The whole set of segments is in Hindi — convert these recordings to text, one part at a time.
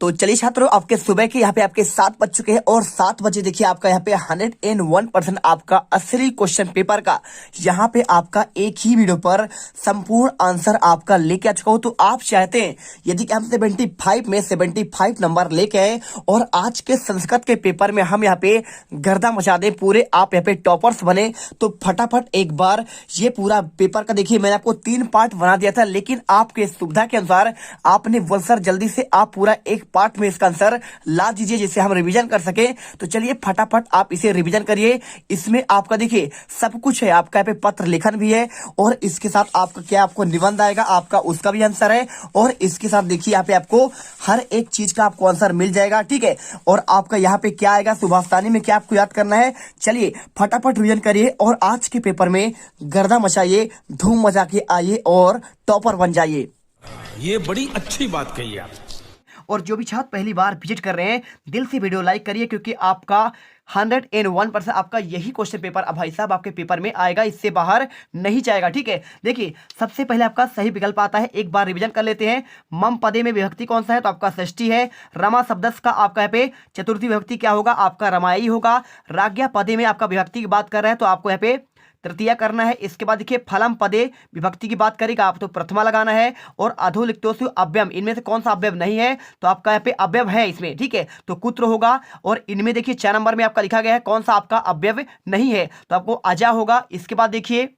तो चलिए छात्रों, आपके सुबह के यहाँ पे आपके 7 बज चुके हैं और 7 बजे देखिए आपका यहाँ पे 101% आपका असली क्वेश्चन पेपर का यहाँ पे आपका एक ही वीडियो पर संपूर्ण आंसर आपका लेके आ चुका हूँ। तो आप चाहते हैं यदि हम 75 में 75 नंबर लेके आए और आज के संस्कृत के पेपर में हम यहाँ पे गर्दा मचा दें, पूरे आप यहाँ पे टॉपर्स बने, तो फटाफट एक बार ये पूरा पेपर का देखिए मैंने आपको 3 पार्ट बना दिया था, लेकिन आपके सुविधा के अनुसार आपने बोल सर जल्दी से आप पूरा एक पार्ट में इसका आंसर ला दीजिए जिससे हम रिवीजन कर सके। तो चलिए फटाफट आप इसे रिवीजन करिए। इसमें आपका देखिए सब कुछ है, आपका यहाँ पे पत्र लेखन भी है और इसके साथ आपका क्या आपको निबंध आएगा, आपका उसका भी आंसर है और इसके साथ देखिए यहाँ पे आपको हर एक चीज का आपको आंसर मिल जाएगा, ठीक है। और आपका यहाँ पे क्या आएगा, सुभाषतानी में क्या आपको याद करना है। चलिए फटाफट रिवीजन करिए और आज के पेपर में गर्दा मचाइए, धूम मचा के आइए और टॉपर बन जाइए। ये बड़ी अच्छी बात कही आप। और जो भी छात्र पहली बार विजिट कर रहे हैं दिल से वीडियो लाइक करिए, क्योंकि आपका 101% आपका यही क्वेश्चन पेपर अब भाई साहब आपके पेपर में आएगा, इससे बाहर नहीं जाएगा, ठीक है। देखिए सबसे पहले आपका सही विकल्प आता है, एक बार रिवीजन कर लेते हैं। मम पदे में विभक्ति कौन सा है, तो आपका षष्ठी है। रमा शब्दस का आपका यहाँ पे चतुर्थी विभक्ति क्या होगा, आपका रमाई होगा। राज्ञा पदे में आपका विभक्ति की बात कर रहे हैं तो आपको यहाँ पे तृतीया करना है। इसके बाद देखिए फलम पदे विभक्ति की बात करेगा आप तो प्रथमा लगाना है। और अधोलिखितोषु अव्ययम, इनमें से कौन सा अव्यय नहीं है, तो आपका यहाँ पे अव्यय है इसमें, ठीक है, तो कुत्र होगा। और इनमें देखिए 6 नंबर में आपका लिखा गया है कौन सा आपका अव्यय नहीं है, तो आपको अजा होगा। इसके बाद देखिए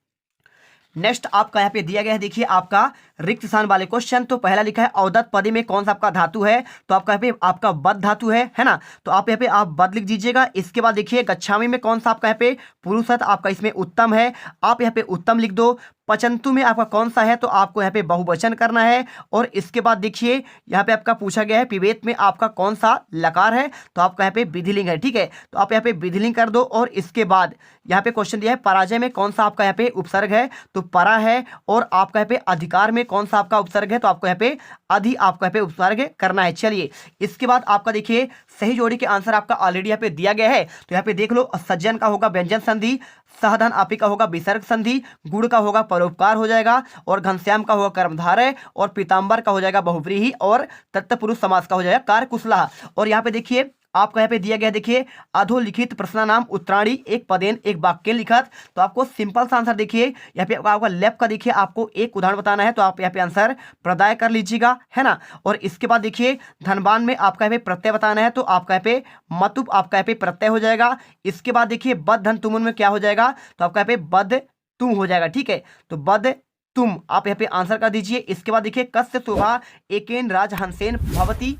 नेक्स्ट आपका यहाँ पे दिया गया है, देखिए आपका रिक्त स्थान वाले क्वेश्चन। तो पहला लिखा है अवदत्त पदे में कौन सा आपका धातु है, तो आपका यहाँ पे आपका बद धातु है ना, तो आप यहाँ पे आप बद लिख दीजिएगा। इसके बाद देखिए गच्छामी में कौन सा आपका यहाँ पे पुरुषत्व, आपका इसमें उत्तम है, आप यहाँ पे उत्तम लिख दो। पचंतु में आपका कौन सा है, तो आपको यहाँ पे बहुवचन करना है। और इसके बाद देखिए यहाँ पे आपका पूछा गया है पिबेत में आपका कौन सा लकार है, तो आपका यहाँ पे विधिलिंग है, ठीक है, तो आप यहाँ पे विधिलिंग कर दो। और इसके बाद यहाँ पे क्वेश्चन दिया है पराजय में कौन सा आपका यहाँ पे उपसर्ग है, तो परा है। और आपका यहाँ पे अधिकार में कौन सा आपका उपसर्ग है, तो आपको यहाँ पे अधि आपको यहाँ पे उपसर्ग करना है। चलिए इसके बाद आपका देखिए सही जोड़ी के आंसर आपका ऑलरेडी यहाँ पे दिया गया है, तो यहाँ पे देख लो सज्जन का होगा व्यंजन संधि, सहधन आपी का होगा विसर्ग संधि, गुड़ का होगा परोपकार हो जाएगा, और घनश्याम का होगा कर्मधारय, और पीताम्बर का हो जाएगा बहुव्रीहि, और तत्पुरुष समास का हो जाएगा कार्यकुशला। और यहाँ पे देखिए आपका यहाँ पे दिया गया देखिए अधोलिखित प्रश्नानाम उत्तराणी एक पदेन एक वाक्य लिखत, तो आपको सिंपल सा आंसर देखिए यहाँ पे आपका लेफ्ट का देखिए आपको एक उदाहरण बताना है, तो आप यहाँ पे आंसर प्रदाय कर लीजिएगा, है ना। और इसके बाद देखिए धनबान में आपका यहाँ पे प्रत्यय बताना है, तो आपका यहाँ पे मतुप आपका यहाँ पे प्रत्यय हो जाएगा। इसके बाद देखिए बद धन तुमुन में क्या हो जाएगा, तो आपका यहाँ पे बद तुम हो जाएगा, ठीक है, तो बद तुम आप यहाँ पे आंसर कर दीजिए। इसके बाद देखिए कस्य शोभा एकेन राज हंसेन भवती,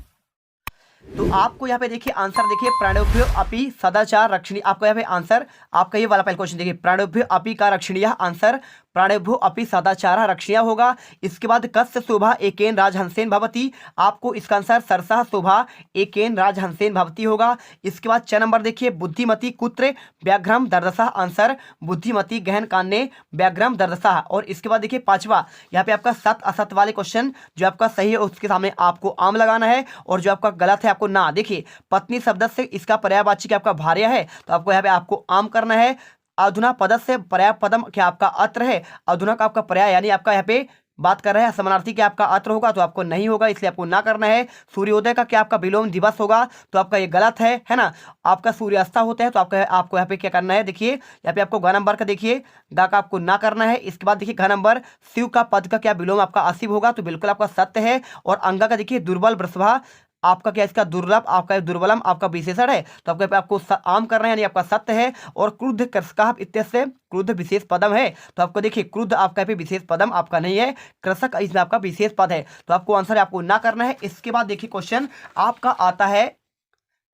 तो आपको यहाँ पे देखिए आंसर देखिए प्राणोभ्यो अपि सदाचार रक्षणीय, आपको यहाँ पे आंसर आपका ये वाला पहला क्वेश्चन देखिए प्राणोभ्यो अपि का रक्षणीय आंसर प्राणोभ्यो अपि सदाचार रक्षणीय होगा। इसके बाद कस्य शोभा एकेन राजहंसेन भवती, आपको इसका आंसर सरसा शोभा एकेन राजहंसेन भवती होगा। इसके बाद 6 नंबर देखिए बुद्धिमती कुत्र व्याघ्रम दर्दसा, आंसर बुद्धिमती गहन कान्य व्याघ्रम दर्दसा। और इसके बाद देखिए 5वां यहाँ पे आपका सत असत वाले क्वेश्चन, जो आपका सही है उसके सामने आपको आम लगाना है और जो आपका गलत है आपको ना। देखिए पत्नी शब्द से इसका पर्यायवाची क्या आपका भार्य है, तो आपको यहाँ पे आपको आम करना है। अधुना पद से पर्याय पदम क्या आपका अत्र है, अधुना का आपका पर्याय यानी आपका यहाँ पे बात कर रहे हैं समानार्थी क्या आपका अत्र होगा, तो आपको नहीं होगा इसलिए आपको ना करना है। सूर्योदय का क्या आपका विलोम दिवस होगा, तो आपका ये गलत है ना। आपका सूर्यास्त होता है तो आपको यहाँ पे क्या करना है, देखिए यहाँ पे आपको घ नंबर का देखिए गा का आपको ना करना है। इसके बाद देखिए घ नंबर शिव का पद का क्या विलोम आपका अशिव होगा, तो बिल्कुल आपका सत्य है। और अंगा का देखिए दुर्बल वृषभा, आपका क्या इसका दुर्लभ आपका दुर्बलम आपका विशेषण है, तो आपको आम करना है यानी आपका सत्य है। और क्रुद्ध कृषक इत्यस्य क्रुद्ध विशेष पदम है, तो आपको देखिए क्रुद्ध आपका पे विशेष पदम आपका नहीं है, कृषक इसमें आपका विशेष पद है, तो आपको आंसर आपको ना करना है। इसके बाद देखिए क्वेश्चन आपका आता है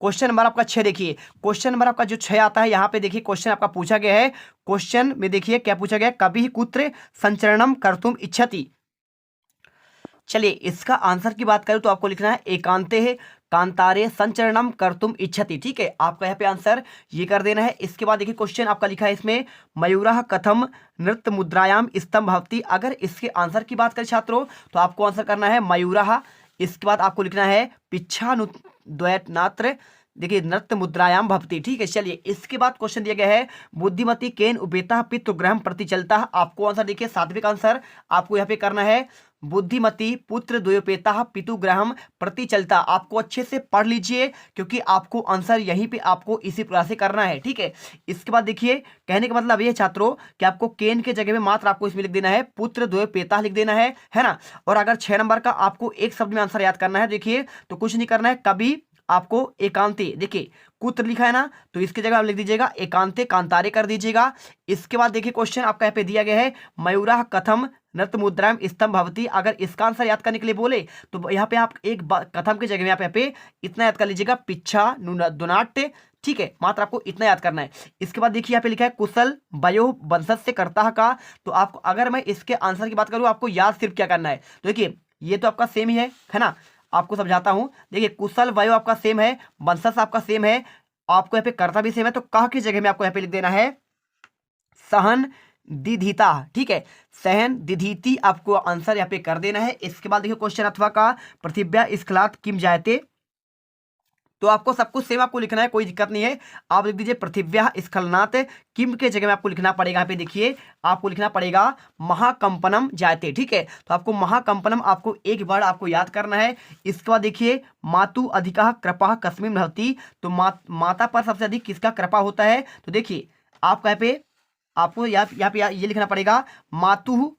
क्वेश्चन नंबर आपका 6, देखिए क्वेश्चन नंबर आपका जो 6 आता है यहाँ पे देखिए क्वेश्चन आपका पूछा गया है। क्वेश्चन में देखिए क्या पूछा गया है, कभी कुत्र संचरणम कर्तुम इच्छति। चलिए इसका आंसर की बात करें तो आपको लिखना है एकांते है कांतारे संचरणम कर्तुम इच्छति, ठीक है, आपका यहाँ पे आंसर ये कर देना है। इसके बाद देखिए क्वेश्चन आपका लिखा है इसमें मयूरः कथम नृत्य मुद्रायाम स्तंभ भवति, अगर इसके आंसर की बात करें छात्रों तो आपको आंसर करना है मयूरः। इसके बाद आपको लिखना है पिच्छानुद्वयनात्र, देखिए नृत्य मुद्रायाम भवति, ठीक है। चलिए इसके बाद क्वेश्चन दिया गया है बुद्धिमती केन उपेता पितृग्रहम प्रति चलता, आपको आंसर देखिए सात्विक आंसर आपको यहाँ पे करना है बुद्धिमती, पुत्र द्वयोपेता, पितुग्रहम, प्रतिचलता। आपको अच्छे से पढ़ लीजिए क्योंकि आपको आंसर यहीं पे आपको इसी प्रकार से करना है, ठीक है। इसके बाद देखिए कहने का मतलब ये छात्रों कि आपको केन के जगह में मात्र आपको इसमें लिख देना है पुत्र द्वयोपेता लिख देना है ना। और अगर 6 नंबर का आपको एक शब्द में आंसर याद करना है, देखिए तो कुछ नहीं करना है, कभी आपको एकांते, देखिए कुत्र लिखा है ना, तो इसकी जगह आप लिख दीजिएगा एकांते कांतारे कर दीजिएगा। इसके बाद देखिए क्वेश्चन आपका यहाँ पे दिया गया है मयूरा कथम नृत्य मुद्राम स्तंभ भवती। अगर इसका आंसर याद करने के लिए बोले तो यहाँ पे आप एक कथम की जगह में आप यहाँ पे इतना याद कर लीजिएगा पिच्छा दुनाट्य, ठीक है, मात्र आपको इतना याद करना है। इसके बाद देखिए यहाँ पे लिखा है कुशल वयो वंशज से करता का। तो आपको अगर मैं इसके आंसर की बात करूँ आपको याद सिर्फ क्या करना है, तो देखिए ये तो आपका सेम ही है ना, आपको समझाता हूं। देखिए कुशल वयो आपका सेम है, वंशज आपका सेम है, आपको यहाँ पे कर्ता भी सेम है, तो कह की जगह में आपको यहाँ पे लिख देना है सहन दिधीता, ठीक है, सहन दिधीति आपको आंसर यहाँ पे कर देना है। इसके बाद देखिए क्वेश्चन अथवा का पृथिव्या स्खलात किम जायते, तो आपको सब कुछ सेम आपको लिखना है, कोई दिक्कत नहीं है। आप लिख दीजिए पृथिव्या स्खलनात् किम के जगह में आपको लिखना पड़ेगा, यहाँ पे देखिए आपको लिखना पड़ेगा महाकंपनम जायते, ठीक है। तो आपको महाकंपनम आपको एक बार आपको याद करना है। इसके बाद देखिए मातु अधिका कृपा कस्मिन भवति, तो माता पर सबसे अधिक किसका कृपा होता है, तो देखिए आपका यहाँ पे आपको यहाँ पे ये लिखना पड़ेगा मातु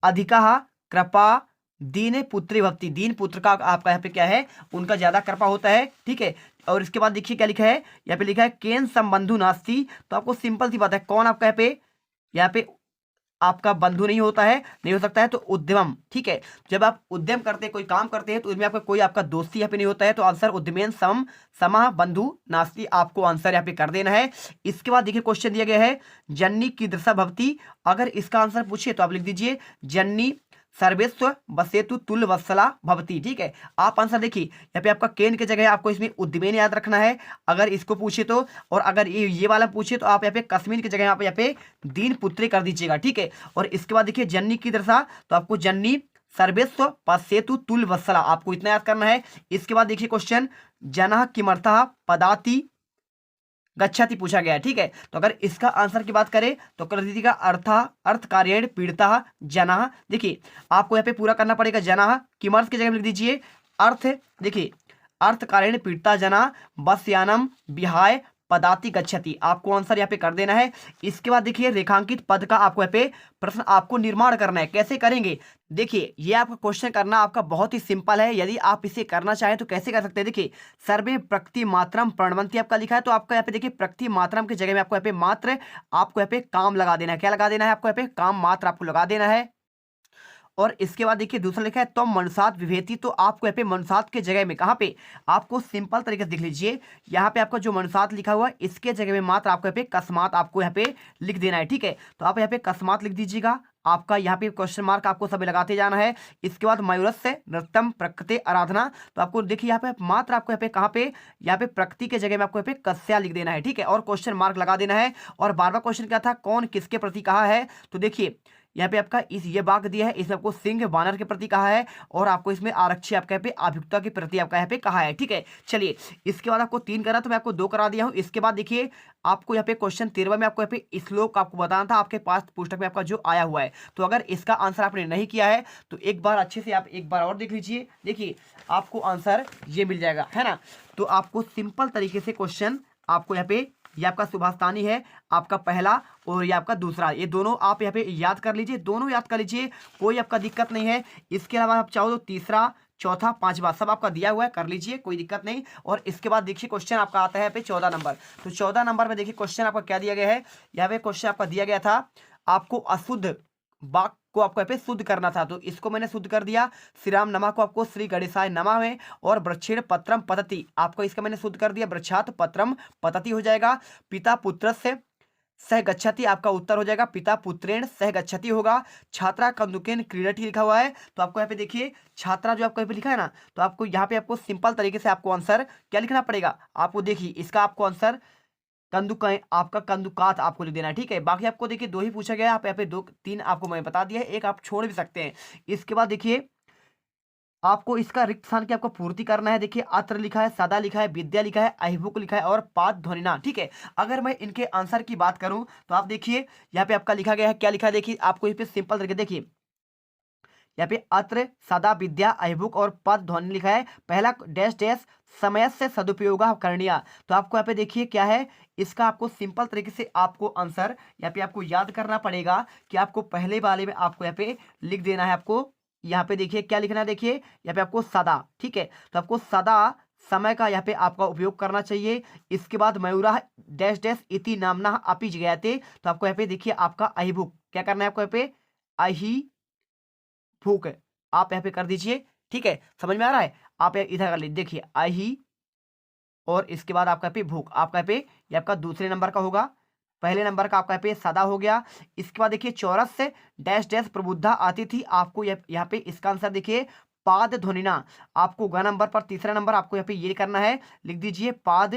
अधिका कृपा दीन पुत्री भक्ति, दीन पुत्र का आपका यहाँ पे क्या है उनका ज्यादा कृपा होता है, ठीक है। और इसके बाद देखिए क्या लिखा है, यहाँ पे लिखा है केन संबंधु नास्ति, तो आपको सिंपल सी बात है कौन आपका यहाँ पे आपका बंधु नहीं होता है, नहीं हो सकता है, तो उद्यम, ठीक है। जब आप उद्यम करते हैं कोई काम करते हैं तो उसमें आपका कोई आपका दोस्ती यहाँ पे नहीं होता है, तो आंसर उद्यमेन सम समा बंधु नास्ति आपको आंसर यहाँ पे कर देना है। इसके बाद देखिए क्वेश्चन दिया गया है जन्नी की दृशा भवती, अगर इसका आंसर पूछिए तो आप लिख दीजिए जन्नी सर्वेस्व बसेतु तुल्य वत्सला भवती, ठीक है। आप आंसर देखिए यहाँ पे आपका केन की जगह आपको इसमें उद्यमेन याद रखना है अगर इसको पूछे तो, और अगर ये वाला पूछे तो आप यहाँ पे कश्मीर की जगह यहाँ पे दीन पुत्री कर दीजिएगा, ठीक है। और इसके बाद देखिए जन्नी की दशा, तो आपको जन्नी सर्वेस्व पश्येतु तुल्य वत्सला आपको इतना याद करना है। इसके बाद देखिए क्वेश्चन जनः किमर्थः पदाति गच्छति पूछा गया है, ठीक है। तो अगर इसका आंसर की बात करें तो कृति का अर्थ कार्येण पीड़िता जना, देखिए आपको यहाँ पे पूरा करना पड़ेगा जना किमर्थ की जगह में लिख दीजिए अर्थ, देखिए अर्थ कार्येण पीड़िता जना बस यानम विहाय पदाति गच्छति, आपको आंसर यहाँ पे कर देना है। इसके बाद देखिए रेखांकित पद का आपको यहाँ पे प्रश्न आपको निर्माण करना है, कैसे करेंगे, देखिए ये आपका क्वेश्चन करना आपका बहुत ही सिंपल है। यदि आप इसे करना चाहें तो कैसे कर सकते हैं, देखिए सर्वे प्रकृति मात्रम प्रणवंती आपका लिखा है, तो आपका यहाँ पे देखिए प्रकृति मात्रम की जगह में आपको यहाँ पे मात्र आपको यहाँ पे काम लगा देना है, क्या लगा देना है आपको यहाँ पे काम मात्र आपको लगा देना है। और इसके बाद देखिए दूसरा लिखा है तो मनुसात विभेति, तो आपको यहाँ पे मनुसात के जगह में कहाँ पे आपको सिंपल तरीके से देख लीजिए, यहाँ पे आपका जो मनुसात लिखा हुआ है इसके जगह में मात्र आपको यहाँ पे कस्मात आपको यहाँ पे लिख देना है, ठीक है। तो आप यहाँ पे कस्मात लिख दीजिएगा, आपका यहाँ पे क्वेश्चन मार्क आपको सभी लगाते जाना है। इसके बाद मयूरस्य नृत्यम प्रकृति आराधना, तो आपको देखिए यहाँ पे मात्र आपको यहाँ पे प्रकृति के जगह में आपको यहाँ पे कस्या लिख देना है, ठीक है, और क्वेश्चन मार्क लगा देना है। और 12वां क्वेश्चन क्या था, कौन किसके प्रति कहा है, तो देखिए यहाँ पे आपका ये बाघ दिया है, इसमें आपको सिंह वानर के प्रति कहा है, और आपको इसमें आरक्षी आपका यहाँ पे अभियुक्ता के प्रति आपका यहाँ पे कहा है, ठीक है। चलिए इसके बाद आपको 3 करा तो मैं आपको 2 करा दिया हूँ। इसके बाद देखिए आपको यहाँ पे क्वेश्चन 13 में आपको यहाँ पे श्लोक आपको बताना था, आपके पास पुस्तक में आपका जो आया हुआ है, तो अगर इसका आंसर आपने नहीं किया है तो एक बार अच्छे से आप एक बार और देख लीजिए, देखिए आपको आंसर ये मिल जाएगा, है ना। तो आपको सिंपल तरीके से क्वेश्चन आपको यहाँ पे ये आपका सुभाषतानी है आपका पहला और ये आपका दूसरा, ये दोनों आप यहाँ पे याद कर लीजिए, दोनों याद कर लीजिए, कोई आपका दिक्कत नहीं है। इसके अलावा आप चाहो तो तीसरा चौथा पांचवा सब आपका दिया हुआ है, कर लीजिए, कोई दिक्कत नहीं। और इसके बाद देखिए क्वेश्चन आपका आता है यहाँ पे 14 नंबर, तो 14 नंबर में देखिए क्वेश्चन आपका क्या दिया गया है, यहाँ पे क्वेश्चन आपका दिया गया था आपको अशुद्ध वाक को आपको यहाँ पे शुद्ध करना था, तो इसको मैंने शुद्ध कर दिया। श्री राम नमा को आपको श्री गणेशाय नमः में, और वृक्षेण पत्रम पतति आपको इसका मैंने शुद्ध कर दिया, वृक्षात पत्रम पतति हो जाएगा। पिता पुत्र से सह गच्छति आपका उत्तर हो जाएगा, पिता पुत्रेण सह गच्छति होगा। छात्रा कंदुकेन क्रीडति लिखा हुआ है, तो आपको यहाँ पे देखिए छात्रा जो आपको यहाँ पे लिखा है ना, तो आपको यहाँ पे आपको सिंपल तरीके से आपको आंसर क्या लिखना पड़ेगा, आपको देखिए इसका आपको आंसर कंदुक आपका कंदुकात आपको लिख देना है, ठीक है। बाकी आपको देखिए 2 ही पूछा गया, आप यहाँ पे 2-3 आपको मैं बता दिया है, एक आप छोड़ भी सकते हैं। इसके बाद देखिए आपको इसका रिक्त स्थान की आपको पूर्ति करना है, देखिए अत्र लिखा है, सदा लिखा है, विद्या लिखा है, अहिभुक लिखा है और पाद ध्वनिना, ठीक है। अगर मैं इनके आंसर की बात करूं तो आप देखिए यहाँ पे आपका लिखा गया है, क्या लिखा है, देखिए आपको इस पे सिंपल तरीके देखिए यहाँ पे अत्र सदा विद्या अहिभुक और पद ध्वनि लिखा है। पहला डैश डैश समय से सदुपयोग करणीय। तो आपको यहाँ पे देखिए क्या है, इसका आपको सिंपल तरीके से आपको आंसर यहाँ पे आपको याद करना पड़ेगा कि आपको पहले वाले में आपको यहाँ पे लिख देना है। आपको यहाँ पे देखिए क्या लिखना है, देखिए यहाँ पे आपको सदा, ठीक है, तो आपको सदा समय का यहाँ पे आपका उपयोग करना चाहिए। इसके बाद मयूरा डैश डैश इति नामना अपि जयते। तो आपको यहाँ पे देखिए आपका अहिभुक क्या करना है, आपको यहाँ पे अहिभुक आप यहाँ पे कर दीजिए, ठीक है, समझ में आ रहा है। आप इधर कर लीजिए, देखिए अहि और इसके बाद आपका यहाँ पे भूख, आपका यहाँ पे ये आपका दूसरे नंबर का होगा। पहले नंबर का आपका यहाँ पे सदा हो गया। इसके बाद देखिए चौरस से डैश डैश प्रबुद्धा आती थी। आपको यहाँ पे इसका आंसर देखिए पाद ध्वनिना। आपको ग नंबर पर तीसरा नंबर आपको यहाँ पे ये करना है, लिख दीजिए पाद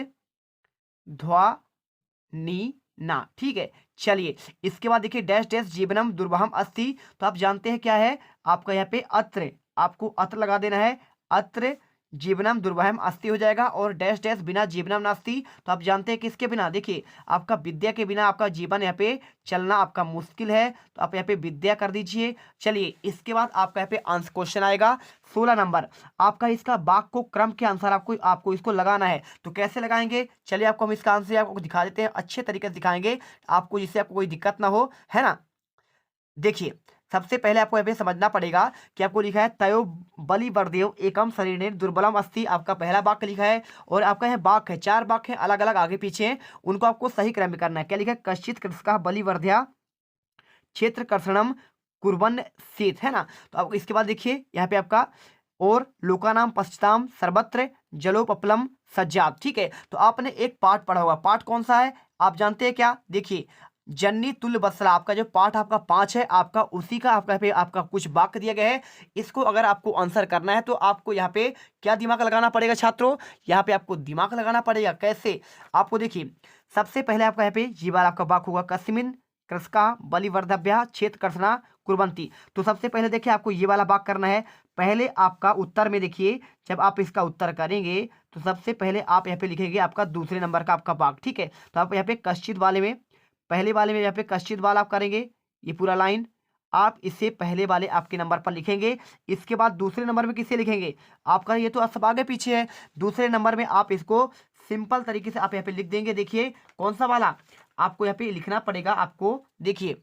ध्वनि ना, ठीक है। चलिए इसके बाद देखिए डैश डैश जीवनम दुर्वहम अस्ति। तो आप जानते हैं क्या है आपका यहाँ पे अत्र, आपको अत्र लगा देना है, अत्र जीवनम दुर्वहम अस्ति हो जाएगा। और डैश डैश बिना जीवनम नास्ति। तो आप जानते हैं किसके बिना, देखिए आपका विद्या के बिना आपका जीवन यहाँ पे चलना आपका मुश्किल है। तो आप यहाँ पे विद्या कर दीजिए। चलिए इसके बाद आपका यहाँ पे आंसर क्वेश्चन आएगा 16 नंबर आपका। इसका वाक्य को क्रम के अनुसार आपको इसको लगाना है। तो कैसे लगाएंगे, चलिए आपको हम इसका आंसर आपको दिखा देते हैं, अच्छे तरीके से दिखाएंगे आपको, जिससे आपको कोई दिक्कत ना हो, है ना। देखिए सबसे पहले आपको यहाँ पे समझना पड़ेगा कि आपको लिखा है तयो बलि बरदेव एकम शरीर दुर्बलम अस्ति। आपका पहला वाक्य लिखा है और आपका यहाँ वाक्य है, 4 वाक्य है अलग अलग आगे पीछे हैं, उनको आपको सही क्रम में करना है। क्या लिखा है, कश्चित कृषका बलि वर्ध्या क्षेत्र कर्षणम कुर्बन शीत, है ना। तो आपको इसके बाद देखिए यहाँ पे आपका और लोकानाम पश्चाताम सर्वत्र जलोपलम सज्जात, ठीक है। तो आपने एक पाठ पढ़ा होगा, पाठ कौन सा है आप जानते हैं क्या, देखिए जन्नी तुल्य बसला, आपका जो पाठ आपका 5 है, आपका उसी का आपका पे आपका कुछ वाक्य दिया गया है। इसको अगर आपको आंसर करना है तो आपको यहाँ पे क्या दिमाग लगाना पड़ेगा छात्रों, यहाँ पे आपको दिमाग लगाना पड़ेगा। कैसे, आपको देखिए सबसे पहले आपका यहाँ पे ये बार आपका वाक्य होगा कस्मिन कृषका बलिवर्धभ्या क्षेत्र कर्षणा कुर्वन्ति। तो सबसे पहले देखिए आपको ये वाला वाक्य करना है। पहले आपका उत्तर में देखिए जब आप इसका उत्तर करेंगे तो सबसे पहले आप यहाँ पे लिखेंगे आपका दूसरे नंबर का आपका वाक्य, ठीक है। तो आप यहाँ पे कश्चित वाले में, पहले वाले में यहाँ पे कश्चित वाला आप करेंगे, ये पूरा लाइन आप इसे पहले वाले आपके नंबर पर लिखेंगे। इसके बाद दूसरे नंबर में किसे लिखेंगे, आपका ये तो सब आगे पीछे है, दूसरे नंबर में आप इसको सिंपल तरीके से आप यहाँ पे लिख देंगे। देखिए कौन सा वाला आपको यहाँ पे लिखना पड़ेगा, आपको देखिए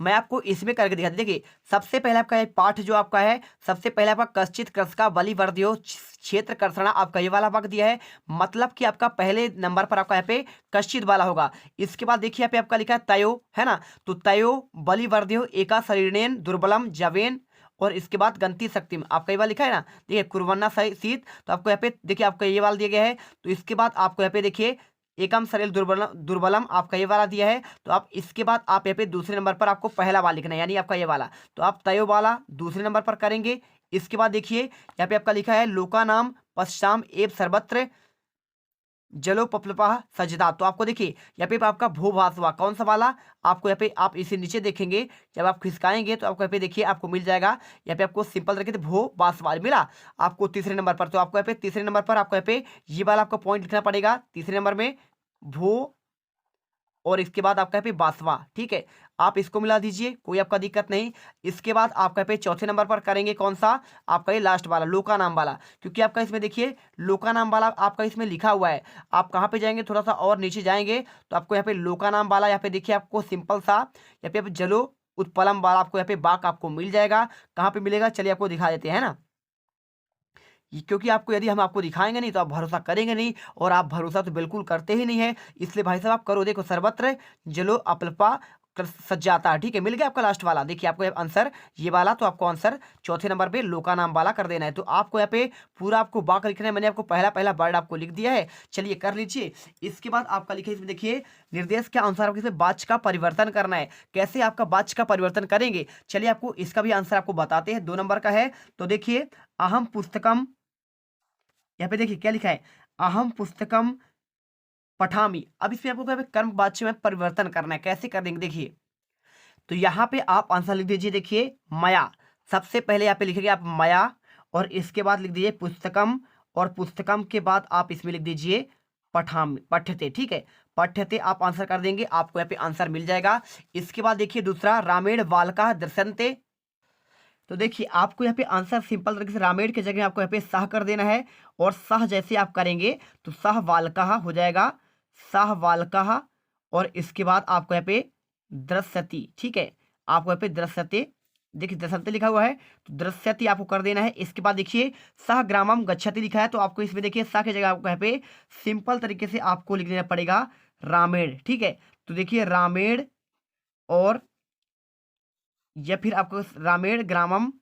मैं आपको इसमें करके दिखा, देखिए सबसे पहले आपका पाठ जो आपका है, सबसे पहले आपका कश्चित कृषका बलि वर्ध्यो क्षेत्र कर्षणा, आपका ये वाला वाक्य दिया है, मतलब कि आपका पहले नंबर पर आपका यहाँ पे कश्चित वाला होगा। इसके बाद देखिए यहाँ पे आपका लिखा है तयो, है ना, तो तयो बलि वर्ध्यो एका शरीरेन दुर्बलम जवेन, और इसके बाद गंती शक्ति आपका ये वाला लिखा है ना, देखिए कुर्वन्ना शीत। तो आपको यहाँ पे देखिए आपका ये वाला दिया गया है। तो इसके बाद आपको यहाँ पे देखिए एकम शरीर दुर्बलम आपका ये वाला दिया है। तो आप इसके बाद आप यहाँ पे दूसरे नंबर पर आपको पहला वाला लिखना है, यानी आपका ये वाला, तो आप तयो वाला दूसरे नंबर पर करेंगे। इसके बाद देखिए यहाँ पे आपका लिखा है लोका नाम पश्चाम एव सर्वत्र जलोपप्लपा सजदा। तो आपको देखिए यहाँ पे आपका भूभास हुआ, कौन सा वाला, आपको यहाँ पे आप इसे नीचे देखेंगे, जब आप खिसकाएंगे तो आपको यहाँ पे देखिए आपको मिल जाएगा, यहाँ पे आपको सिंपल तरीके से भूभास वाला मिला आपको तीसरे नंबर पर। तो आपको यहाँ पे तीसरे नंबर पर आपको यहाँ पे ये वाला आपको पॉइंट लिखना पड़ेगा, तीसरे नंबर में भू और इसके बाद आपका यहाँ पे बासवा, ठीक है, आप इसको मिला दीजिए, कोई आपका दिक्कत नहीं। इसके बाद आपका यहाँ पे चौथे नंबर पर करेंगे कौन सा, आपका ये लास्ट वाला लोका नाम वाला, क्योंकि आपका इसमें देखिए लोका नाम वाला आपका इसमें लिखा हुआ है। आप कहाँ पे जाएंगे, थोड़ा सा और नीचे जाएंगे तो आपको यहाँ पे लोका नाम वाला यहाँ पे देखिए आपको सिंपल सा यहाँ पे जलो उत्पलम वाला आपको यहाँ पे बाक आपको मिल जाएगा। कहाँ पे मिलेगा, चलिए आपको दिखा देते हैं ना, क्योंकि आपको यदि हम आपको दिखाएंगे नहीं तो आप भरोसा करेंगे नहीं, और आप भरोसा तो बिल्कुल करते ही नहीं है, इसलिए भाई साहब आप करो, देखो सर्वत्र जलो अपल्पा सज्जाता, ठीक है, मिल गया आपका लास्ट वाला। देखिए आपको आंसर ये वाला, तो आपको आंसर चौथे नंबर पे लोका नाम वाला कर देना है। तो आपको यहाँ पे पूरा आपको वाक लिखना है, मैंने आपको पहला पहला वर्ड आपको लिख दिया है, चलिए कर लीजिए। इसके बाद आपका लिखे इसमें देखिए निर्देश के अनुसार आपको इसमें वाक्य का परिवर्तन करना है। कैसे आपका वाक्य का परिवर्तन करेंगे, चलिए आपको इसका भी आंसर आपको बताते हैं, 2 नंबर का है। तो देखिए अहम पुस्तकम, यहाँ पे देखिए क्या लिखा है, अहम पुस्तकम पठामी। अब इसमें आपको कर्म वाच्य में परिवर्तन करना है, कैसे कर देंगे देखिए। तो यहाँ पे आप आंसर लिख दीजिए, देखिए मया, सबसे पहले यहाँ पे लिखेंगे आप मया, और इसके बाद लिख दीजिए पुस्तकम, और पुस्तकम के बाद आप इसमें लिख दीजिए पठामी, पठ्यते, ठीक है, पठ्यते आप आंसर कर देंगे, आपको यहाँ पे आंसर मिल जाएगा। इसके बाद देखिए दूसरा रामेण बालका दृश्यन्ते, तो देखिए आपको यहाँ पे आंसर सिंपल तरीके से रामेड़ की जगह आपको यहाँ पे साह कर देना है, और साह जैसे आप करेंगे तो साह वालकः हो जाएगा, साह वालकः। और इसके बाद आपको यहाँ पे दृश्यति, ठीक है, आपको यहाँ पे दृश्यते, देखिए दृश्यते लिखा हुआ है तो दृश्यति आपको कर देना है। इसके बाद देखिए सह ग्रामम गच्छति लिखा है, तो आपको इसमें देखिए सा की जगह आपको यहाँ पे सिंपल तरीके से आपको लिख देना पड़ेगा रामेड़, ठीक है। तो देखिए रामेड़, और या फिर आपको रामेड़ ग्रामम,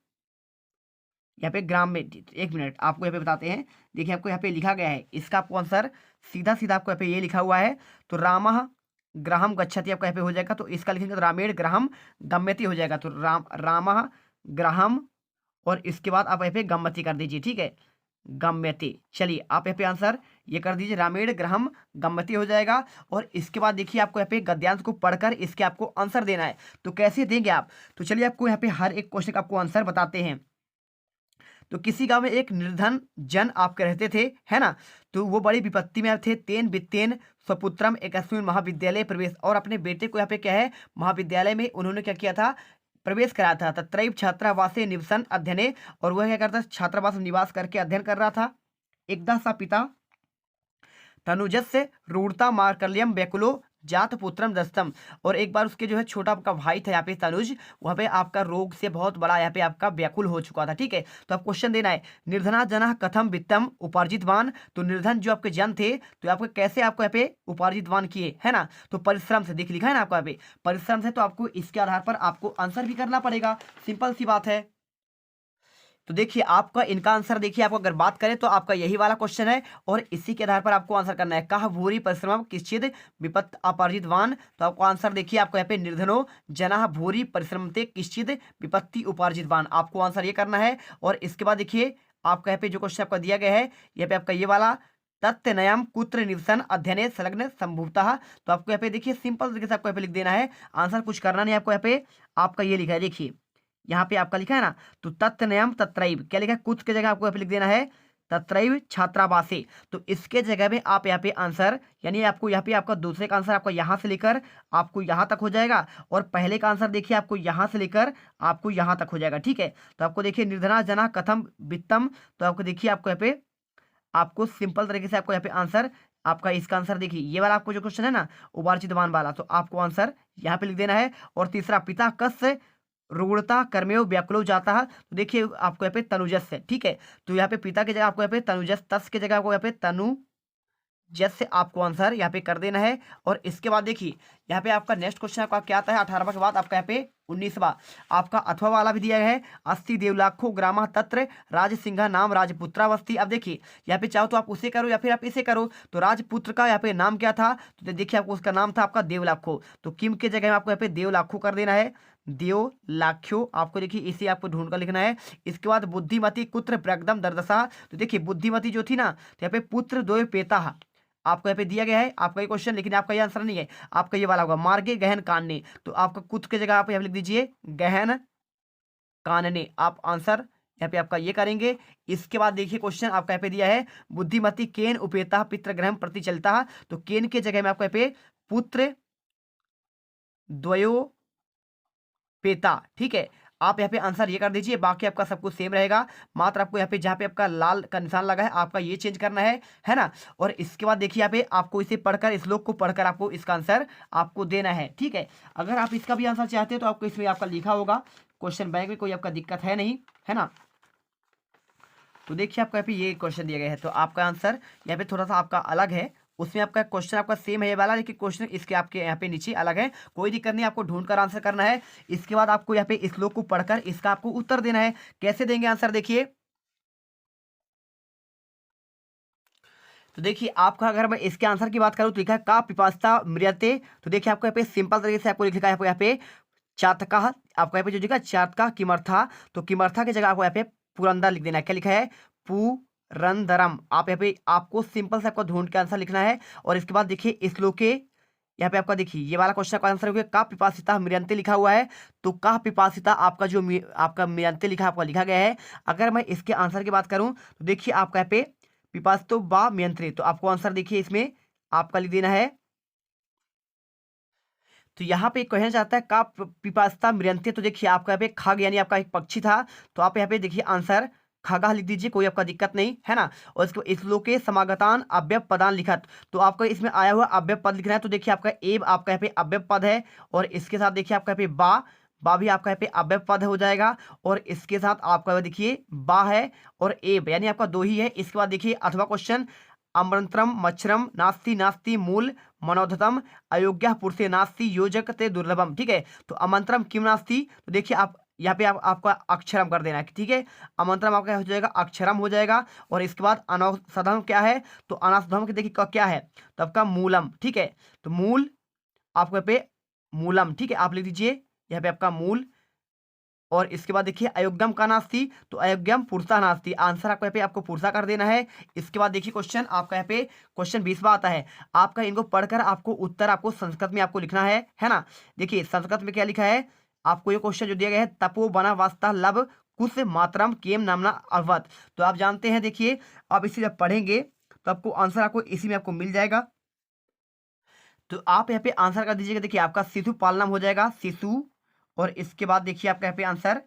यहाँ पे ग्राम में, एक मिनट आपको यहाँ पे बताते हैं। देखिए आपको यहाँ पे लिखा गया है, इसका आपको आंसर सीधा सीधा आपको यहाँ पे ये लिखा हुआ है, तो रामः ग्राहम गच्छति आपका यहाँ पे हो जाएगा, तो इसका लिखेंगे तो रामेड़ ग्राहम गम्यति हो जाएगा, तो रामः ग्राहम, और इसके बाद आप यहाँ पे गम्यति कर दीजिए, ठीक है, गम्यति। चलिए आप यहाँ पे आंसर ये कर दीजिए, रामेड़ ग्राहम गम्यति हो जाएगा। और इसके बाद देखिए आपको यहाँ पे गद्यांश को पढ़कर इसके आपको आंसर देना है, तो कैसे देंगे आप, तो चलिए आपको यहाँ पे हर एक क्वेश्चन का आपको आंसर बताते हैं। तो किसी गांव में एक निर्धन जन आपके रहते थे, है ना, तो वो बड़ी विपत्ति में थे। तेन वित्तेन स्वपुत्रम एकस्मिन महाविद्यालय प्रवेश, और अपने बेटे को यहाँ पे क्या है, महाविद्यालय में उन्होंने क्या किया था, प्रवेश कराया था। तत्रैव छात्रावासे निवसन अध्ययने, और वह क्या करता, छात्रावास में निवास करके अध्ययन कर रहा था। एकदा सा पिता तनुजस्य रूढ़ता मार्कल्यम व्याकुलो जात पुत्रम दस्तम, और एक बार उसके जो है छोटा आपका भाई था यहाँ पे तनुज, वहाँ पे आपका रोग से बहुत बड़ा यहाँ पे आपका व्याकुल हो चुका था, ठीक है। तो आप क्वेश्चन देना है, निर्धना जना कथम वित्तम उपार्जितवान, तो निर्धन जो आपके जन थे तो आपको कैसे आपको यहाँ पे उपार्जितवान किए, है ना, तो परिश्रम से, देख लिखा है ना आपको यहाँ पे परिश्रम से, तो आपको इसके आधार पर आपको आंसर भी करना पड़ेगा, सिंपल सी बात है। तो देखिए आपका इनका आंसर देखिए, आपको अगर बात करें तो आपका यही वाला क्वेश्चन है, और इसी के आधार पर आपको आंसर करना है। कहा भूरी परिश्रम किश्चित विपत्त उपार्जितवान, तो आपको आंसर देखिए, आपको यहाँ पे निर्धनो जना भूरी परिश्रमते किश्चित विपत्ति उपार्जितवान, आपको आंसर ये करना है। और इसके बाद देखिए आपका यहाँ पे जो क्वेश्चन आपका दिया गया है, यहाँ पे आपका ये वाला तत्नयम कुत्र निवसन अध्ययन संलग्न संभवतः, तो आपको यहाँ पे देखिए सिंपल तरीके से आपको यहाँ पे लिख देना है, आंसर कुछ करना नहीं, आपको यहाँ पे आपका ये लिखा है, देखिए यहाँ पे आपका लिखा है ना, तो तत्नयम तत्रैव, क्या लिखा है, कुछ के जगह आपको यहाँ पे लिख देना है तत्रैव छात्रावासे, तो इसके जगह में आप यहाँ पे आंसर, यानी आपको यहाँ पे आपका दूसरे का आंसर आपका यहाँ से लेकर आपको यहाँ तक हो जाएगा, और पहले का आंसर देखिए आपको यहाँ से लेकर आपको यहाँ तक हो जाएगा, ठीक है। तो आपको देखिए निर्धना जना कथम वित्तम, तो आपको देखिए आपको यहाँ पे आपको सिंपल तरीके से आपको यहाँ पे आंसर, आपका इसका आंसर देखिए ये वाला आपको जो क्वेश्चन है ना उपार्जितवान वाला, तो आपको आंसर यहाँ पे लिख देना है। और तीसरा पिता कस्य रूढ़ता कर्मेव व्याकुलो जाता है, तो देखिए आपको यहाँ पे तनुजस है, ठीक है, तो यहाँ पे पिता की जगह आपको यहाँ पे तनुजस, तस की जगह आपको यहाँ पे तनु जैसे आपको आंसर यहाँ पे कर देना है। और इसके बाद देखिए यहाँ पे आपका नेक्स्ट क्वेश्चन आपका क्या आता है, 18वां के बाद आपका यहाँ पे 19वां आपका अथवा वाला भी दिया गया है। अस्ति देवलाखो ग्रामा तत्र राजसिंह नाम राजपुत्रावस्थी। अब देखिए यहाँ पे चाहो तो आप उसे करो या फिर आप इसे करो, तो राजपुत्र का यहाँ पे नाम क्या था, तो देखिए आपको उसका नाम था आपका देवलाखो, तो किम के जगह में आपको यहाँ पे देवलाखो कर देना है, देवलाख्यो, आपको देखिए इसे आपको ढूंढ कर लिखना है। इसके बाद बुद्धिमती कुत्र प्रगदम दर्दसा, तो देखिए बुद्धिमती जो थी ना, तो यहाँ पे पुत्र द्वय पेता आपको यहाँ पे दिया गया है आपका ये क्वेश्चन, लेकिन आपका ये आंसर नहीं है, आपका ये वाला होगा मार्गे गहन कानने, तो आपका कुछ की जगह आप यहाँ लिख दीजिए गहन कानने, आप आंसर यहाँ पे आपका ये करेंगे। इसके बाद देखिए क्वेश्चन आपका यहाँ पे दिया है बुद्धिमती केन उपेता पितृग्रह प्रति चलता, तो केन के जगह में आपको यहाँ पे पुत्र द्वयो पेता, ठीक है, आप यहाँ पे आंसर ये कर दीजिए, बाकी आपका सब कुछ सेम रहेगा, मात्र आपको यहाँ पे जहाँ पे आपका लाल का निशान लगा है आपका ये चेंज करना है ना। और इसके बाद देखिए यहाँ पे आपको इसे पढ़कर, इस श्लोक को पढ़कर आपको इसका आंसर आपको देना है, ठीक है। अगर आप इसका भी आंसर चाहते हैं तो आपको इसमें आपका लिखा होगा क्वेश्चन बैंक में, कोई आपका दिक्कत है नहीं, है ना। तो देखिए आपको यहाँ पे ये क्वेश्चन दिया गया है, तो आपका आंसर यहाँ पे थोड़ा सा आपका अलग है, उसमें आपका क्वेश्चन आपका सेम है ये वाला, लेकिन क्वेश्चन इसके आपके यहाँ पे नीचे अलग है, कोई दिक्कत नहीं, आपको ढूंढकर आंसर करना है। इसके बाद आपको यहाँ पे इस श्लोक को पढ़कर इसका आपको उत्तर देना है। कैसे देंगे आंसर, देखिए तो देखिए आपका अगर मैं इसके आंसर की बात करूँ तो लिखा है का पिपासता मृत्यते, तो देखिए आपको यहाँ पे सिंपल तरीके से आपको लिखा है, आपको यहाँ पे चातका, आपको यहाँ पे जो लिखा चातका किमर्था, तो किमर्था की जगह आपको यहाँ पे पुरंदर लिख देना है, क्या लिखा है पुरंदरम, आप यहाँ पे आपको सिंपल से आपको ढूंढ के आंसर लिखना है। और इसके बाद देखिए इस श्लोक के यहाँ पे आपका देखिए ये वाला क्वेश्चन का आंसर हो गया का पिपासिता मृयंते लिखा हुआ है, तो का पिपासिता आपका जो आपका मृयंते लिखा आपका लिखा गया है। अगर मैं इसके आंसर की बात करूं तो देखिए आपका यहाँ पे पिपासितो बा मयंत्रे, तो आपको आंसर देखिए इसमें आपका लिख देना है, तो यहाँ पे कहना चाहता है का पिपासता मृंते, तो देखिए आपका यहाँ पे खग यानी आपका एक पक्षी था, तो आप यहाँ पे देखिए आंसर खगा लिख दीजिए, कोई आपका दिक्कत नहीं है ना। और इसको श्लोके समागतान अव्यय पदान लिखत, तो आपको इसमें आया हुआ अव्यय पद लिखना है। तो देखिए आपका एब आपका यहाँ पे अव्यय पद है, और इसके साथ देखिए आपका यहाँ पे बा भी आपका यहाँ पे अव्यय पद हो जाएगा, और इसके साथ आपका देखिए बा है और एब यानी आपका दो ही है। इसके बाद देखिए अथवा क्वेश्चन अमृतम मच्छरम नास्ति नास्ति मूल मनोधतम अयोग्य पुरुषे नास्ति योजक ते दुर्लभम, ठीक है। तो अमंत्रम किम नास्ति, तो देखिए आप यहाँ पे आपका अक्षरम कर देना है, ठीक है। अमंत्रम आपका हो जाएगा अक्षरम हो जाएगा, और इसके बाद अनौषधम क्या है, तो अनौषधम के देखिए क्या है, तो आपका मूलम, ठीक है। तो मूल आपको यहाँ पे मूलम, ठीक है, आप लिख दीजिए यहाँ पे आपका मूल। और इसके बाद देखिए अयोग्यम का नास्ति, तो अयोग्यम पुरुषा नास्ति, आंसर आपको यहाँ पे आपको पुरुषा कर देना है। इसके बाद देखिए क्वेश्चन आपका यहाँ पे क्वेश्चन 20वां आता है आपका, इनको पढ़कर आपको उत्तर आपको संस्कृत में आपको लिखना है ना। देखिए संस्कृत में क्या लिखा है, आपको ये क्वेश्चन जो दिया गया है, तपो बना वास्ता लब कुछ मातरम केम नामना अवत, तो आप जानते हैं देखिए आप इसे जब पढ़ेंगे तो आपको आंसर आपको इसी में आपको मिल जाएगा। तो आप यहाँ पे आंसर कर दीजिएगा, देखिए आपका शिशु पालनम हो जाएगा शिशु, और इसके बाद देखिए आपका यहाँ पे आंसर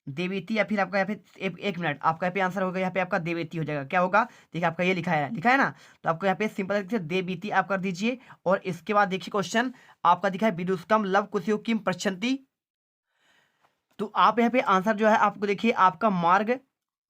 देवेती, या फिर आपका यहाँ पे एक मिनट आपका यहाँ पे आंसर होगा, यहाँ पे आपका देवेती हो जाएगा। क्या होगा, देखिए आपका ये लिखा है ना, तो आपको यहाँ पे सिंपल देवीती आप कर दीजिए। और इसके बाद देखिए क्वेश्चन आपका दिखा है विदुष्कम लव कुशयो किम पृच्छन्ति, तो आप यहाँ पे आंसर जो है आपको देखिए आपका मार्ग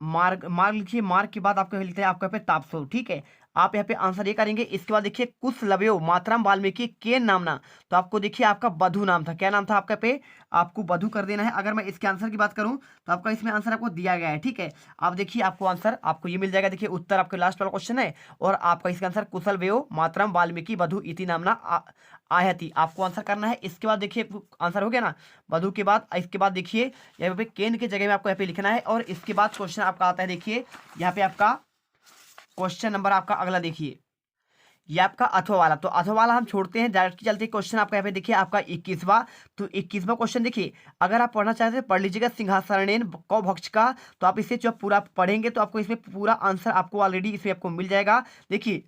मार्ग मार्ग लिखिए, मार्ग के बाद आपको लिखते हैं आपका यहाँ पे तापसो, ठीक है। आप यहाँ पे आंसर ये करेंगे। इसके बाद देखिए कुश लवयो मातरम वाल्मीकि के नामना, तो आपको देखिए आपका बधु नाम था, क्या नाम था आपका पे, आपको बधु कर देना है। अगर मैं इसके आंसर की बात करूं तो आपका इसमें आंसर आपको दिया गया है, ठीक है। आप देखिए आपको आंसर आपको ये मिल जाएगा, देखिए उत्तर आपके लास्ट वाला क्वेश्चन है, और आपका इसका आंसर कुशल वयो मातरम वाल्मीकि बधु इति नामना आयति, आपको आंसर करना है। इसके बाद देखिए आंसर हो गया ना बधु के बाद, इसके बाद देखिए यहाँ पे केन की जगह में आपको यहाँ पे लिखना है। और इसके बाद क्वेश्चन आपका आता है, देखिए यहाँ पे आपका क्वेश्चन नंबर आपका अगला देखिए, ये आपका अथवा वाला, तो अथवा वाला हम छोड़ते हैं, डायरेक्ट चलते हैं क्वेश्चन आपका यहाँ पे देखिए आपका 21वां। तो 21वां क्वेश्चन देखिए, अगर आप पढ़ना चाहते हैं पढ़ लीजिएगा सिंहासनेन कौ भक्ष का, तो आप इसे जब पूरा पढ़ेंगे तो आपको इसमें पूरा आंसर आपको ऑलरेडी इसमें आपको मिल जाएगा। देखिए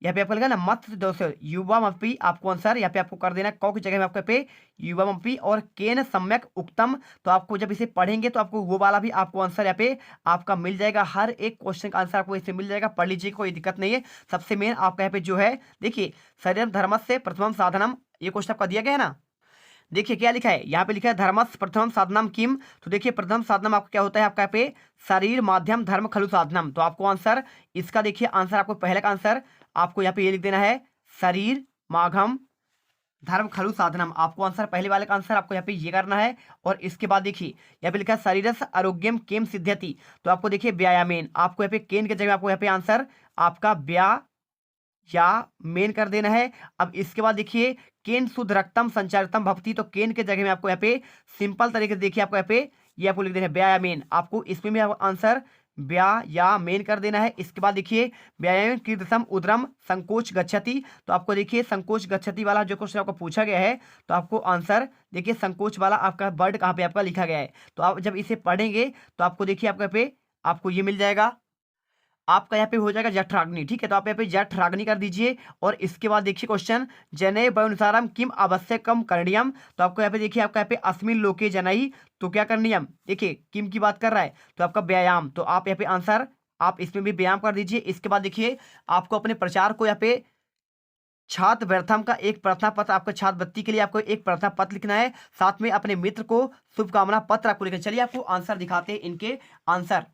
यहाँ पे आपको लगा ना मत दोस्तों युवा मपी, आपको आंसर यहाँ पे आपको कर देना कौ की जगह में आपके पे युवा मपी, और केन सम्यक उत्तम, तो आपको जब इसे पढ़ेंगे तो आपको वो वाला भी आपको आंसर यहाँ पे आपका मिल जाएगा। हर एक क्वेश्चन का आंसर आपको इससे मिल जाएगा, पढ़ लीजिए कोई दिक्कत नहीं है। सबसे मेन आपका यहाँ पे जो है देखिए शरीर धर्म से प्रथम साधनम, ये क्वेश्चन आपका दिया गया है ना। देखिए क्या लिखा है यहाँ पे, लिखा है धर्मस प्रथम साधनम किम, तो देखिए प्रथम साधनम आपका क्या होता है आपका यहाँ पे शरीर माध्यम धर्म खलु साधनम, तो आपको आंसर इसका देखिए आंसर आपको पहले का आंसर आपको यहाँ पे ये लिख देना है शरीर माघम धर्म खलु साधनम, आपको आंसर पहले वाले का आंसर आपको यहाँ पे ये करना है। और इसके बाद देखिए यहाँ पे लिखा है शरीरस आरोग्यम केम सिद्ध्यति, तो आपको देखिए व्यायामेन, आपको यहाँ पे केन के जगह आपको यहाँ पे आंसर आपका व्या या मेन कर देना है। अब इसके बाद देखिए केन शुद्ध रक्तम संचारितम भवती, तो केन के जगह में आपको यहाँ पे सिंपल तरीके से देखिए आपको यहाँ पे ये आपको लिख देना है व्यायामेन, आपको इसमें भी आंसर व्या या मेन कर देना है। इसके बाद देखिए व्यायाम कीर्तसम उदरम संकोच गच्छति, तो आपको देखिए संकोच गच्छति वाला जो क्वेश्चन आपको पूछा गया है, तो आपको आंसर देखिए संकोच वाला आपका वर्ड कहाँ पे आपका लिखा गया है, तो आप जब इसे पढ़ेंगे तो आपको देखिए आपका पे आपको ये मिल जाएगा, आपका यहाँ पे हो जाएगा जठराग्नि, ठीक है। तो आप यहाँ पे जठराग्नि कर दीजिए। और इसके बाद देखिए क्वेश्चन जने वनुसारम किम आवश्यकम करणीयम, तो आपको यहाँ पे देखिए आपका यहाँ पे अस्मिन लोके जनई, तो क्या करणीयम, देखिए किम की बात कर रहा है, तो आपका व्यायाम, तो आप यहाँ पे आंसर आप इसमें भी व्यायाम कर दीजिए। इसके बाद देखिए आपको अपने प्रचार को यहाँ पे छात्र व्यर्थम का एक प्रार्थना पत्र, आपको छात्रवृत्ति के लिए आपको एक प्रार्थना पत्र लिखना है, साथ में अपने मित्र को शुभकामना पत्र आपको लिखना। चलिए आपको आंसर दिखाते हैं इनके आंसर।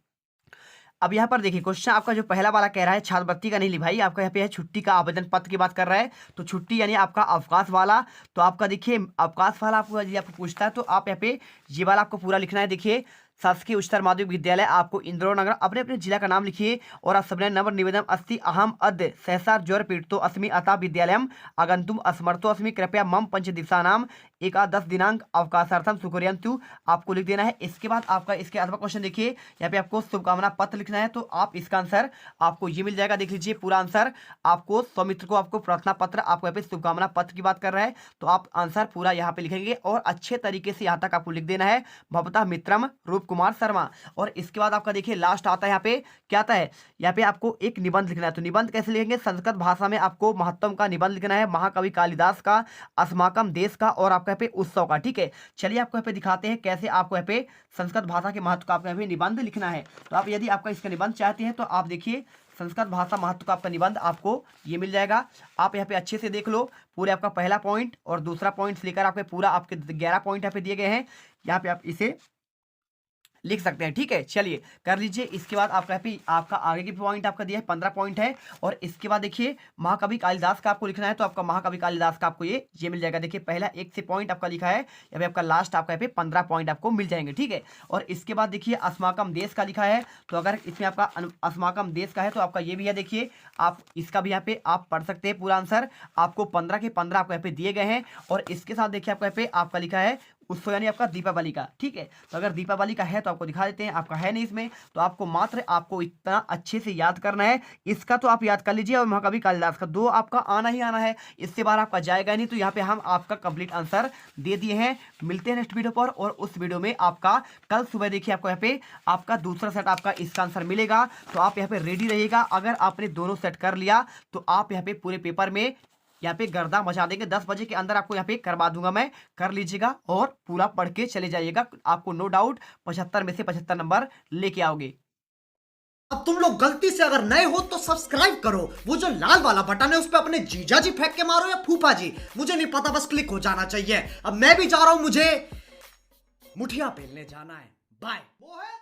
अब यहाँ पर देखिए क्वेश्चन आपका जो पहला वाला कह रहा है छात्रवृत्ति का नहीं ली भाई, आपका यहाँ पे है छुट्टी का आवेदन पत्र की बात कर रहा है, तो छुट्टी यानी आपका अवकाश वाला, तो आपका देखिए अवकाश वाला आपको यदि आपको पूछता है तो आप यहाँ पे ये वाला आपको पूरा लिखना है। देखिए शासकीय उच्चतर माध्यमिक विद्यालय, आपको इंदौर नगर अपने अपने जिला का नाम लिखिए, और आप सबने नंबर निवेदन अस्ति अहम अद्य सहसा ज्वर पीड़ितो अस्मि अतः विद्यालयम आगंतुम असमर्थो अस्मि कृपया मम पंच दिवसानाम एकादश दिनांक अवकाशार्थम शुक्रियंतु आपको लिख देना है। इसके बाद आपका इसके अथवा क्वेश्चन देखिए, यहाँ पे आपको शुभकामना पत्र लिखना है, तो आप इसका आंसर आपको ये मिल जाएगा। देख लीजिए पूरा आंसर आपको सौमित्र को आपको प्रार्थना पत्र, आपको यहाँ पे शुभकामना पत्र की बात कर रहा है, तो आप आंसर पूरा यहाँ पे लिखेंगे और अच्छे तरीके से यहाँ तक आपको लिख देना है, भवतः मित्रम रूप कुमार शर्मा। और इसके बाद आपका देखिए लास्ट आता है, यहाँ पे क्या आता है, यहाँ पे आपको एक निबंध लिखना है। तो निबंध कैसे लिखेंगे, संस्कृत भाषा में आपको महत्तम का निबंध लिखना है, महाकवि कालिदास का, अस्माकम देश का और आपका यहाँ पे उत्सव का। ठीक है, चलिए आपको यहाँ पे दिखाते हैं कैसे आपको यहाँ पे संस्कृत भाषा के महत्व का आपको यहाँ पे निबंध लिखना है। तो आप यदि आपका इसका निबंध चाहते हैं तो आप देखिए संस्कृत भाषा महत्व का आपका निबंध आपको ये मिल जाएगा। आप यहाँ पे अच्छे से देख लो, पूरे आपका पहला पॉइंट और दूसरा पॉइंट लेकर आपके पूरा आपके 11 पॉइंट यहाँ पे दिए गए हैं, यहाँ पे आप इसे लिख सकते हैं। ठीक है, चलिए कर लीजिए। इसके बाद आपका आपका आगे की पॉइंट आपका दिया है 15 पॉइंट है। और इसके बाद देखिए महाकवि कालिदास का आपको लिखना है, तो आपका महाकवि कालिदास का आपको ये मिल जाएगा। देखिए पहला 1 से पॉइंट आपका लिखा है, यहाँ पे आपका लास्ट आपका यहाँ पे 15 पॉइंट आपको मिल जाएंगे। ठीक है, और इसके बाद देखिए अस्माकम देश का लिखा है, तो अगर इसमें आपका अस्माकम देश का है तो आपका ये भी है, देखिए आप इसका भी यहाँ पे आप पढ़ सकते हैं पूरा आंसर। आपको 15 के 15 आपको यहाँ पे दिए गए हैं। और इसके साथ देखिए आपका यहाँ पे आपका लिखा है उत्सव यानी आपका दीपावली का। ठीक है, तो अगर दीपावली का है तो आपको दिखा देते हैं, आपका है नहीं इसमें, तो आपको मात्र आपको इतना अच्छे से याद करना है। इसका तो आप याद कर लीजिए और महाकवि कालिदास का 2 आपका आना ही आना है, इससे बाहर आपका जाएगा नहीं। तो यहाँ पे हम आपका कंप्लीट आंसर दे दिए हैं। मिलते हैं नेक्स्ट वीडियो पर, और उस वीडियो में आपका कल सुबह देखिए आपको यहाँ पे आपका दूसरा सेट आपका इसका आंसर मिलेगा। तो आप यहाँ पे रेडी रहिएगा। अगर आपने दोनों सेट कर लिया तो आप यहाँ पे पूरे पेपर में यहाँ पे गर्दा मचा देंगे। 10 बजे के अंदर आपको यहाँ पे करवा दूंगा मैं, कर लीजिएगा और पूरा पढ़ के चले जाइएगा। आपको नो डाउट 75 में से 75 नंबर लेके आओगे। अब तुम लोग गलती से अगर नए हो तो सब्सक्राइब करो, वो जो लाल वाला बटन है उस पर अपने जीजा जी फेंक के मारो या फूफा जी, मुझे नहीं पता, बस क्लिक हो जाना चाहिए। अब मैं भी जा रहा हूं, मुझे मुठिया पेलने जाना है। बाय। वो है